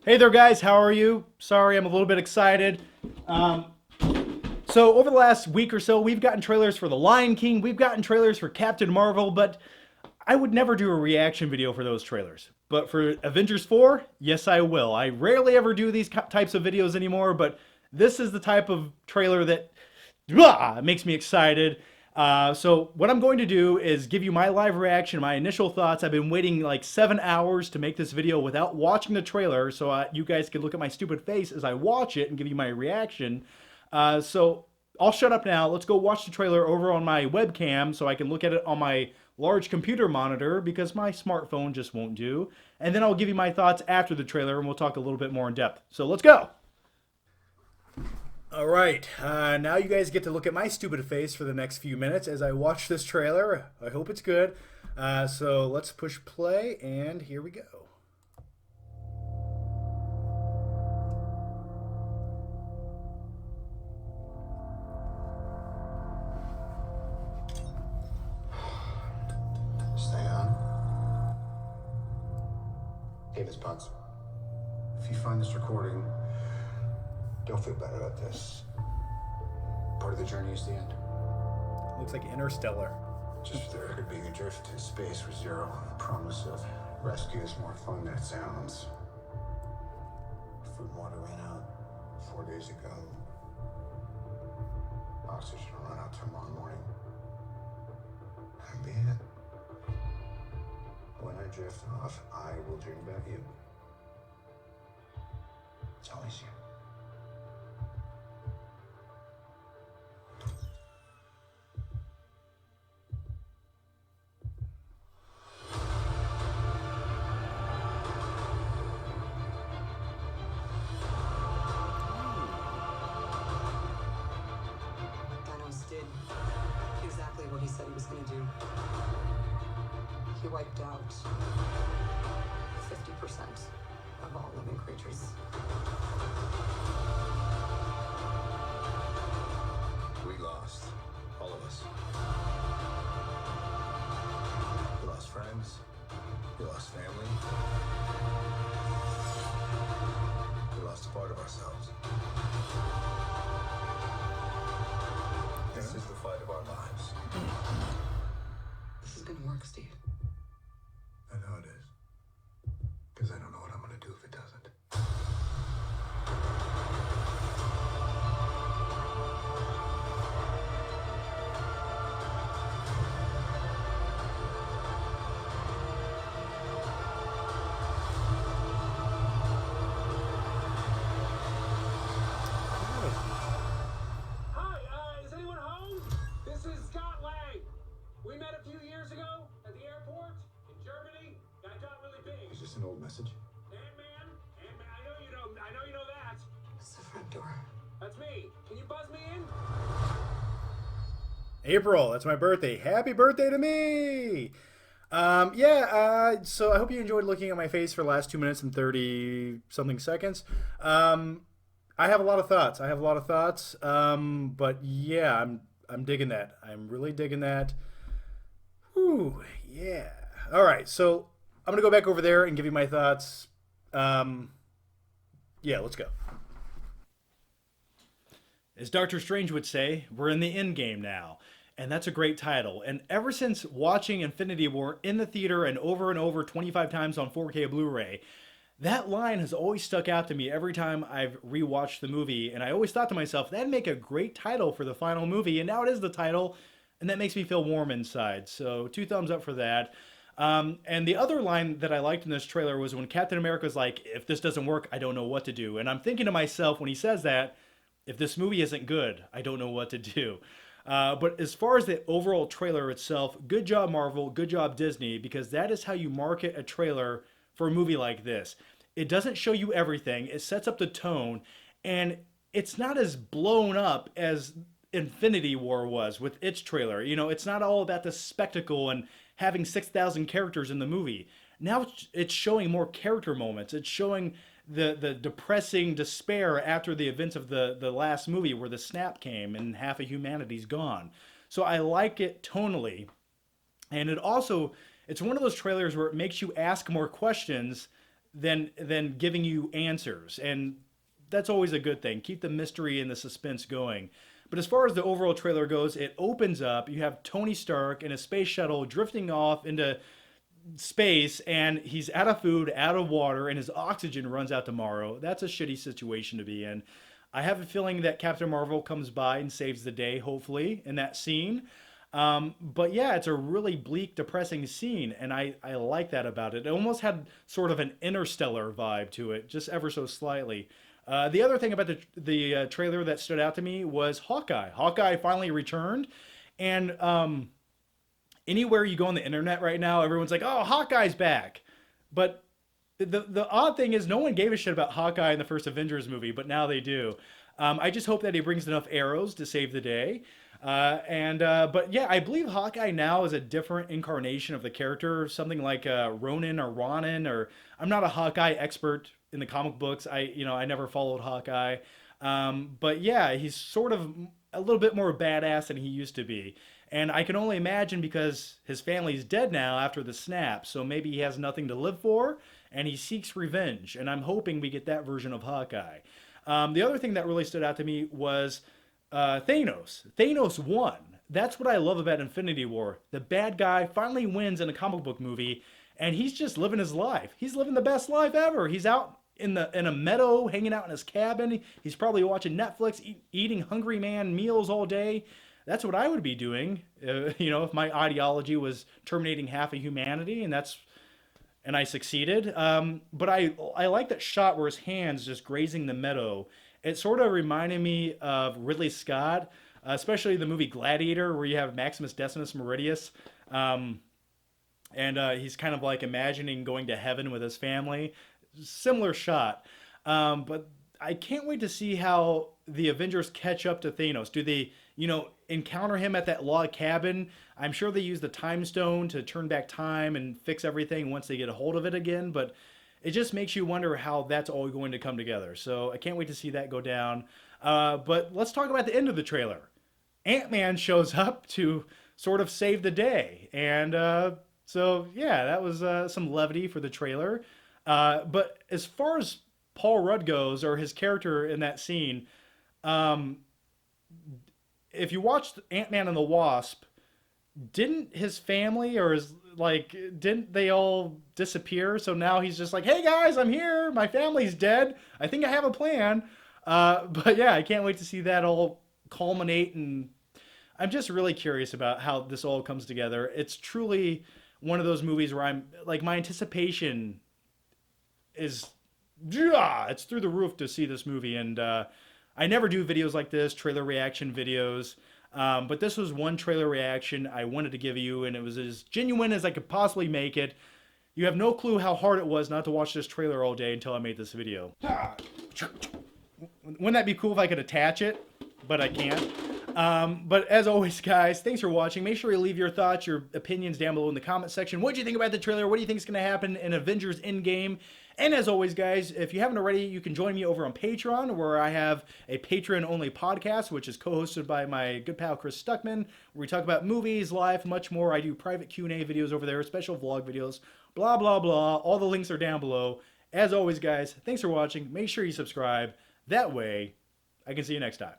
Hey there, guys. How are you? Sorry, I'm a little bit excited. Um, so, over the last week or so, we've gotten trailers for The Lion King, we've gotten trailers for Captain Marvel, but I would never do a reaction video for those trailers. But for Avengers 4, yes, I will. I rarely ever do these types of videos anymore, but this is the type of trailer that makes me excited. So what I'm going to do is give you my live reaction, my initial thoughts. I've been waiting like 7 hours to make this video without watching the trailer, so you guys can look at my stupid face as I watch it and give you my reaction. So I'll shut up now. Let's go watch the trailer over on my webcam so I can look at it on my large computer monitor because my smartphone just won't do. And then I'll give you my thoughts after the trailer and we'll talk a little bit more in depth. So let's go. All right, now you guys get to look at my stupid face for the next few minutes as I watch this trailer. I hope it's good. So let's push play, and here we go. Stay on. Davis Potts. If you find this recording, don't feel bad about this. Part of the journey is the end. Looks like Interstellar. Just for the record, being adrift in space for zero. The promise of rescue is more fun than it sounds. Food and water ran out 4 days ago. Oxygen will run out tomorrow morning. And be it. When I drift off, I will dream about you. It's always you. Did exactly what he said he was going to do. He wiped out 50% of all living creatures. We lost. All of us. We lost friends. We lost family. We lost a part of ourselves. This is the fight of our lives. This is going to work, Steve. I know it is. Because I don't know what I'm going to do if it doesn't. We met a few years ago at the airport in Germany. That got really big. Is this an old message? Ant-Man, I know you know that. It's the front door. That's me. Can you buzz me in? April, that's my birthday. Happy birthday to me! So I hope you enjoyed looking at my face for the last 2 minutes and 30 something seconds. I have a lot of thoughts. But yeah, I'm digging that. I'm really digging that. Whew, yeah. All right, so I'm going to go back over there and give you my thoughts. Yeah, let's go. As Doctor Strange would say, we're in the Endgame now. And that's a great title. And ever since watching Infinity War in the theater and over 25 times on 4K Blu-ray, that line has always stuck out to me every time I've rewatched the movie. And I always thought to myself, that'd make a great title for the final movie. And now it is the title. And that makes me feel warm inside. So 2 thumbs up for that. And the other line that I liked in this trailer was when Captain America was like, if this doesn't work, I don't know what to do. And I'm thinking to myself when he says that, if this movie isn't good, I don't know what to do. But as far as the overall trailer itself, good job Marvel, good job Disney, because that is how you market a trailer for a movie like this. It doesn't show you everything, it sets up the tone, and it's not as blown up as Infinity War was with its trailer. You know, it's not all about the spectacle and having 6,000 characters in the movie. Now it's showing more character moments. It's showing the depressing despair after the events of the last movie where the snap came and half of humanity's gone. So I like it tonally. And it's one of those trailers where it makes you ask more questions than giving you answers, and that's always a good thing. Keep the mystery and the suspense going. But as far as the overall trailer goes, it opens up. You have Tony Stark in a space shuttle drifting off into space, and he's out of food, out of water, and his oxygen runs out tomorrow. That's a shitty situation to be in. I have a feeling that Captain Marvel comes by and saves the day, hopefully, in that scene. But yeah, it's a really bleak, depressing scene, and I like that about it. It almost had sort of an Interstellar vibe to it, just ever so slightly. The other thing about the trailer that stood out to me was Hawkeye. Hawkeye finally returned, and anywhere you go on the internet right now, everyone's like, "Oh, Hawkeye's back," but the odd thing is no one gave a shit about Hawkeye in the first Avengers movie, but now they do. I just hope that he brings enough arrows to save the day. But yeah, I believe Hawkeye now is a different incarnation of the character, something like Ronin or Ronin, or I'm not a Hawkeye expert in the comic books. I never followed Hawkeye. But yeah, he's sort of a little bit more badass than he used to be. And I can only imagine because his family's dead now after the snap, so maybe he has nothing to live for, and he seeks revenge. And I'm hoping we get that version of Hawkeye. The other thing that really stood out to me was Thanos. Thanos won. That's what I love about Infinity War. The bad guy finally wins in a comic book movie, and he's just living his life. He's living the best life ever. He's out in a meadow, hanging out in his cabin. He's probably watching Netflix, eating Hungry Man meals all day. That's what I would be doing, if my ideology was terminating half of humanity, and I succeeded. But I like that shot where his hands just grazing the meadow. It sort of reminded me of Ridley Scott, especially the movie Gladiator, where you have Maximus Decimus Meridius, and he's kind of like imagining going to heaven with his family. Similar shot, but I can't wait to see how the Avengers catch up to Thanos. Do they, encounter him at that log cabin? I'm sure they use the time stone to turn back time and fix everything once they get a hold of it again, but it just makes you wonder how that's all going to come together. So I can't wait to see that go down. But let's talk about the end of the trailer. Ant-Man shows up to sort of save the day. And so, yeah, that was some levity for the trailer. But as far as Paul Rudd goes, or his character in that scene, if you watched Ant-Man and the Wasp, didn't his family didn't they all disappear? So now he's just like, hey guys, I'm here. My family's dead. I think I have a plan. But yeah, I can't wait to see that all culminate. And I'm just really curious about how this all comes together. It's truly one of those movies where I'm like, my anticipation is, it's through the roof to see this movie. And I never do videos like this, trailer reaction videos. But this was one trailer reaction I wanted to give you, and it was as genuine as I could possibly make it. You have no clue how hard it was not to watch this trailer all day until I made this video. Wouldn't that be cool if I could attach it? But I can't. But as always, guys, thanks for watching. Make sure you leave your thoughts, your opinions down below in the comment section. What do you think about the trailer? What do you think is going to happen in Avengers Endgame? And as always, guys, if you haven't already, you can join me over on Patreon, where I have a Patreon-only podcast, which is co-hosted by my good pal Chris Stuckman, where we talk about movies, life, much more. I do private Q&A videos over there, special vlog videos, blah, blah, blah. All the links are down below. As always, guys, thanks for watching. Make sure you subscribe. That way, I can see you next time.